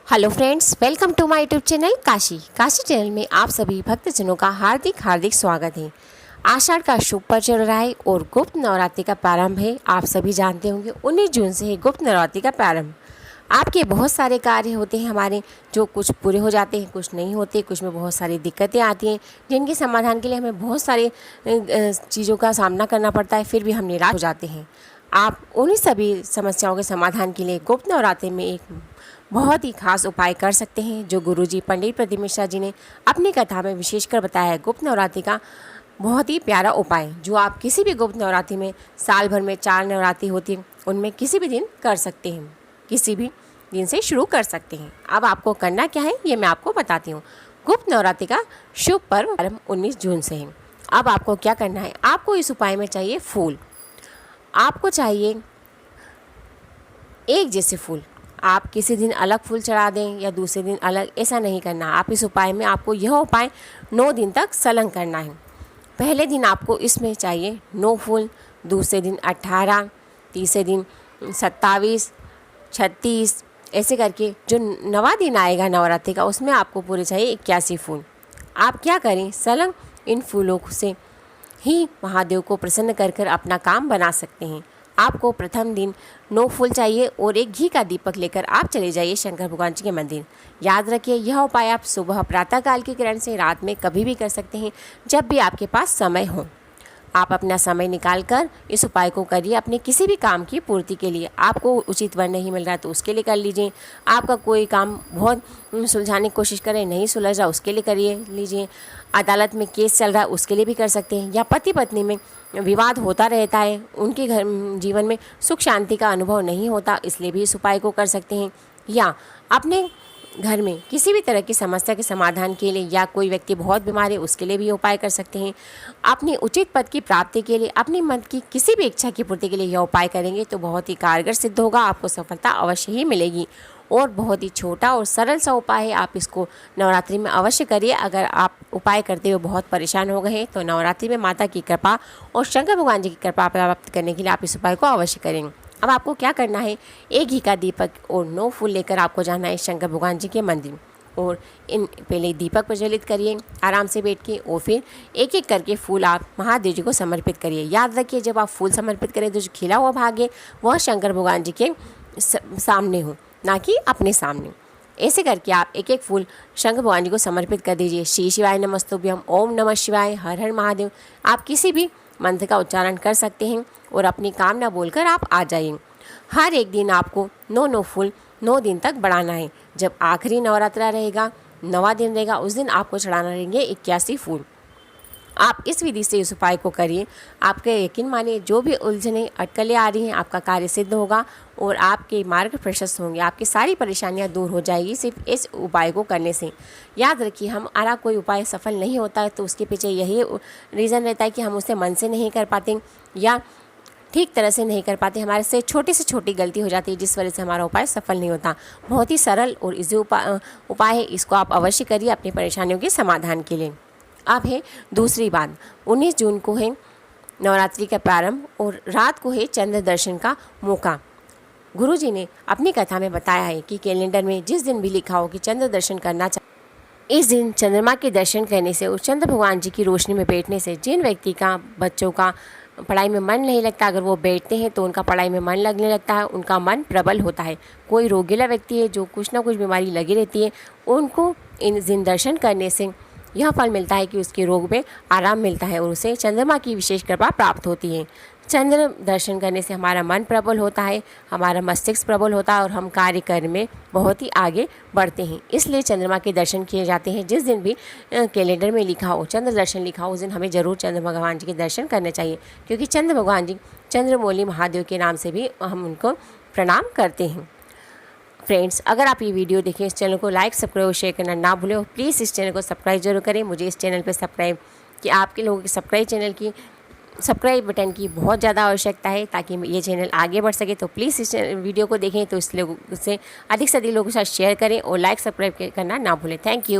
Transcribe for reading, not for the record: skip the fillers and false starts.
Hello friends, welcome to my YouTube channel Kashi channel में आप सभी भक्तजनों का हार्दिक हार्दिक स्वागत है। आषाढ़ का शुभ पर्व चल रहा है और गुप्त नवरात्रि का प्रारंभ है। आप सभी जानते होंगे 19 जून से है गुप्त नवरात्रि का प्रारंभ। आपके बहुत सारे कार्य होते हैं हमारे, जो कुछ पूरे हो जाते हैं, कुछ नहीं होते, कुछ में बहुत सारी दिक्कतें आती हैं, जिनके समाधान के लिए हमें बहुत सारे चीज़ों का सामना करना पड़ता है, फिर भी हम निराश हो जाते हैं। आप उन्हीं सभी समस्याओं के समाधान के लिए गुप्त नवरात्रि में एक बहुत ही खास उपाय कर सकते हैं, जो गुरुजी पंडित प्रदीप मिश्रा जी ने अपनी कथा में विशेषकर बताया है। गुप्त नवरात्रि का बहुत ही प्यारा उपाय, जो आप किसी भी गुप्त नवरात्रि में, साल भर में 4 नवरात्रि होती है, उनमें किसी भी दिन कर सकते हैं, किसी भी दिन से शुरू कर सकते हैं। अब आपको करना क्या है, ये मैं आपको बताती हूँ। गुप्त नवरात्रि का शुभ पर्व 19 जून से है। अब आपको क्या करना है, आपको इस उपाय में चाहिए फूल। आपको चाहिए एक जैसे फूल। आप किसी दिन अलग फूल चढ़ा दें या दूसरे दिन अलग, ऐसा नहीं करना। आप इस उपाय में, आपको यह उपाय 9 दिन तक संलग्न करना है। पहले दिन आपको इसमें चाहिए 9 फूल, दूसरे दिन 18, तीसरे दिन 27, 36, ऐसे करके जो 9वां दिन आएगा नवरात्रि का, उसमें आपको पूरे चाहिए 81 फूल। आप क्या करें, संलग्न इन फूलों से ही महादेव को प्रसन्न कर कर अपना काम बना सकते हैं। आपको प्रथम दिन 9 फूल चाहिए और एक घी का दीपक लेकर आप चले जाइए शंकर भगवान जी के मंदिर। याद रखिए, यह उपाय आप सुबह प्रातःकाल की किरण से रात में कभी भी कर सकते हैं, जब भी आपके पास समय हो। आप अपना समय निकाल कर इस उपाय को करिए। अपने किसी भी काम की पूर्ति के लिए, आपको उचित वर नहीं मिल रहा है तो उसके लिए कर लीजिए। आपका कोई काम बहुत सुलझाने की कोशिश करें, नहीं सुलझ रहा, उसके लिए करिए लीजिए। अदालत में केस चल रहा है, उसके लिए भी कर सकते हैं। या पति पत्नी में विवाद होता रहता है, उनके घर जीवन में सुख शांति का अनुभव नहीं होता, इसलिए भी इस उपाय को कर सकते हैं। या अपने घर में किसी भी तरह की समस्या के समाधान के लिए, या कोई व्यक्ति बहुत बीमार है, उसके लिए भी उपाय कर सकते हैं। अपनी उचित पद की प्राप्ति के लिए, अपनी मन की किसी भी इच्छा की पूर्ति के लिए यह उपाय करेंगे तो बहुत ही कारगर सिद्ध होगा। आपको सफलता अवश्य ही मिलेगी। और बहुत ही छोटा और सरल सा उपाय है, आप इसको नवरात्रि में अवश्य करिए। अगर आप उपाय करते हुए बहुत परेशान हो गए हैं तो नवरात्रि में माता की कृपा और शंकर भगवान जी की कृपा प्राप्त करने के लिए आप इस उपाय को अवश्य करेंगे। अब आपको क्या करना है, एक घी का दीपक और 9 फूल लेकर आपको जाना है शंकर भगवान जी के मंदिर। और इन पहले दीपक प्रज्वलित करिए आराम से बैठ के, और फिर एक एक करके फूल आप महादेव जी को समर्पित करिए। याद रखिए, जब आप फूल समर्पित करें तो जो खिला हुआ भाग है वह शंकर भगवान जी के सामने हो, ना कि अपने सामने। ऐसे करके आप एक एक फूल शंकर भगवान जी को समर्पित कर दीजिए। श्री शिवाय नमस्तुभ्यम, ओम नमः शिवाय, हर हर महादेव, आप किसी भी मंत्र का उच्चारण कर सकते हैं और अपनी कामना बोलकर आप आ जाइए। हर एक दिन आपको 9 फूल 9 दिन तक बढ़ाना है। जब आखिरी नवरात्रा रहेगा, 9वां दिन रहेगा, उस दिन आपको चढ़ाना रहेंगे 81 फूल। आप इस विधि से इस उपाय को करिए। आपके यकीन मानिए, जो भी उलझने अटकलें आ रही हैं, आपका कार्य सिद्ध होगा और आपके मार्ग प्रशस्त होंगे। आपकी सारी परेशानियां दूर हो जाएगी सिर्फ इस उपाय को करने से। याद रखिए, हमारा कोई उपाय सफल नहीं होता है तो उसके पीछे यही रीज़न रहता है कि हम उसे मन से नहीं कर पाते या ठीक तरह से नहीं कर पाते। हमारे से छोटी गलती हो जाती है, जिस वजह से हमारा उपाय सफल नहीं होता। बहुत ही सरल और इजी उपाय है, इसको आप अवश्य करिए अपनी परेशानियों के समाधान के लिए। अब है दूसरी बात, 19 जून को है नवरात्रि का प्रारंभ और रात को है चंद्र दर्शन का मौका। गुरुजी ने अपनी कथा में बताया है कि कैलेंडर में जिस दिन भी लिखा हो कि चंद्र दर्शन करना चाहिए, इस दिन चंद्रमा के दर्शन करने से और चंद्र भगवान जी की रोशनी में बैठने से जिन व्यक्ति का, बच्चों का पढ़ाई में मन नहीं लगता, अगर वो बैठते हैं तो उनका पढ़ाई में मन लगने लगता है, उनका मन प्रबल होता है। कोई रोगीला व्यक्ति है, जो कुछ ना कुछ बीमारी लगी रहती है, उनको इन दिन दर्शन करने से यह फल मिलता है कि उसके रोग में आराम मिलता है और उसे चंद्रमा की विशेष कृपा प्राप्त होती है। चंद्र दर्शन करने से हमारा मन प्रबल होता है, हमारा मस्तिष्क प्रबल होता है और हम कार्य करने में बहुत ही आगे बढ़ते हैं। इसलिए चंद्रमा के दर्शन किए जाते हैं। जिस दिन भी कैलेंडर में लिखा हो, चंद्र दर्शन लिखा हो, उस दिन हमें ज़रूर चंद्र भगवान जी के दर्शन करने चाहिए, क्योंकि चंद्र भगवान जी चंद्रमौली महादेव के नाम से भी हम उनको प्रणाम करते हैं। फ्रेंड्स, अगर आप ये वीडियो देखें, इस चैनल को लाइक, सब्सक्राइब और शेयर करना ना भूलें और प्लीज़ इस चैनल को सब्सक्राइब जरूर करें। मुझे इस चैनल पर सब्सक्राइब कि आपके लोगों की सब्सक्राइब बटन की बहुत ज़्यादा आवश्यकता है, ताकि ये चैनल आगे बढ़ सके। तो प्लीज़ इस वीडियो को देखें तो इस लोगों से अधिक से अधिक लोगों के साथ शेयर करें और लाइक, सब्सक्राइब करना ना भूलें। Thank you.